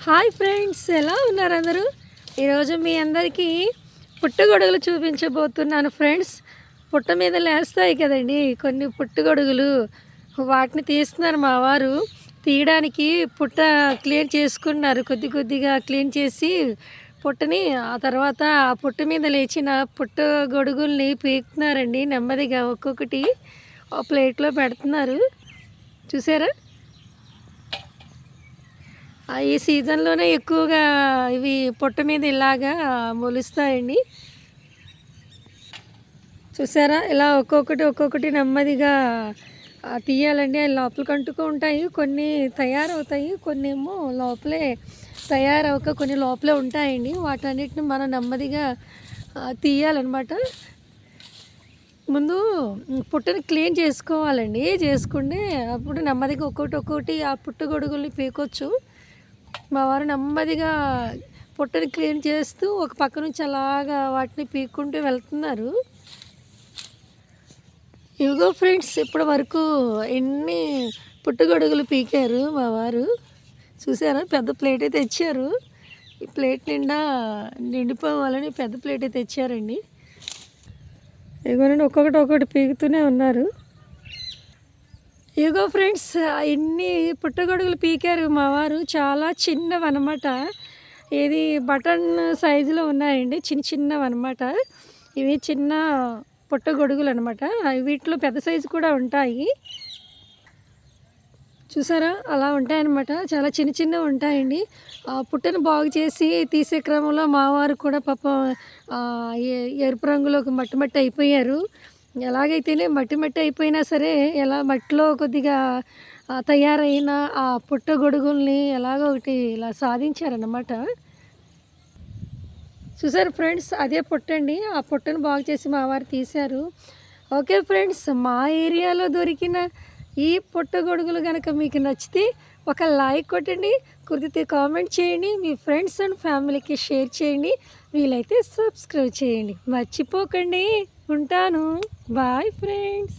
Hi friends, ఎలా ఉన్నారు అందరూ? ఈరోజు మీ అందరికీ పుట్టగొడుగులు చూపించబోతున్నాను ఫ్రెండ్స్. పుట్ట మీద లేస్తాయి కదండి కొన్ని పుట్టగొడుగులు, వాటిని తీస్తున్నారు మా వారు. తీయడానికి పుట్ట క్లీన్ చేసుకున్నారు, కొద్ది కొద్దిగా క్లీన్ చేసి పుట్టని. ఆ తర్వాత ఆ పుట్ట మీద లేచిన పుట్టగొడుగుల్ని పీకుతున్నారండి నెమ్మదిగా, ఒక్కొక్కటి ప్లేట్లో పెడుతున్నారు. చూసారా? ఈ సీజన్లోనే ఎక్కువగా ఇవి పొట్ట మీద ఇలాగా మొలుస్తాయండి. చూసారా? ఇలా ఒక్కొక్కటి ఒక్కొక్కటి నెమ్మదిగా తీయాలండి. అవి లోపలికి అంటుకూ ఉంటాయి, కొన్ని తయారవుతాయి, కొన్ని ఏమో లోపలే తయారవక కొన్ని లోపలే ఉంటాయండి. వాటన్నిటిని మనం నెమ్మదిగా తీయాలన్నమాట. ముందు పుట్టని క్లీన్ చేసుకోవాలండి. చేసుకుంటే అప్పుడు నెమ్మదిగా ఒక్కొక్కటి ఒక్కొక్కటి ఆ పుట్టగొడుగుల్ని పీకొచ్చు. మా వారు నెమ్మదిగా పొట్టని క్లీన్ చేస్తూ ఒక పక్క నుంచి అలాగా వాటిని పీక్కుంటూ వెళ్తున్నారు. ఇవిగో ఫ్రెండ్స్, ఇప్పటి వరకు ఎన్ని పుట్టగొడుగులు పీకారు మా వారు. చూసారా? పెద్ద ప్లేటే తెచ్చారు. ఈ ప్లేట్ నిండా నిండిపోవాలని పెద్ద ప్లేటే తెచ్చారండి. ఇదిగోనండి, ఒక్కొక్కటి పీకుతూనే ఉన్నారు. ఇదిగో ఫ్రెండ్స్, ఇన్ని పుట్టగొడుగులు పీకారు మా వారు. చాలా చిన్నవి అనమాట. ఇది బటన్ సైజులో ఉన్నాయండి, చిన్న చిన్నవి అనమాట. ఇవి చిన్న పుట్టగొడుగులు అనమాట. వీటిలో పెద్ద సైజు కూడా ఉంటాయి. చూసారా? అలా ఉంటాయన్నమాట. చాలా చిన్న చిన్నవి ఉంటాయండి. పుట్టను బాగు చేసి తీసే క్రమంలో మా వారు కూడా పాపం ఎరుపు రంగులోకి మట్టి మట్టి అయిపోయారు. ఎలాగైతేనే మట్టి మట్టి అయిపోయినా సరే, ఎలా మట్టిలో కొద్దిగా తయారైన ఆ పుట్టగొడుగుల్ని ఎలాగో ఒకటి ఇలా సాధించారన్నమాట. చూసారు ఫ్రెండ్స్? అదే పుట్టండి. ఆ పుట్టను బాగు చేసి మా వారు తీశారు. ఓకే ఫ్రెండ్స్, మా ఏరియాలో దొరికిన ఈ పుట్టగొడుగులు కనుక మీకు నచ్చితే ఒక లైక్ కొట్టండి, కుదిరితే కామెంట్ చేయండి, మీ ఫ్రెండ్స్ అండ్ ఫ్యామిలీకి షేర్ చేయండి, వీలైతే సబ్స్క్రైబ్ చేయండి. మర్చిపోకండి. ఉంటాను. Bye friends.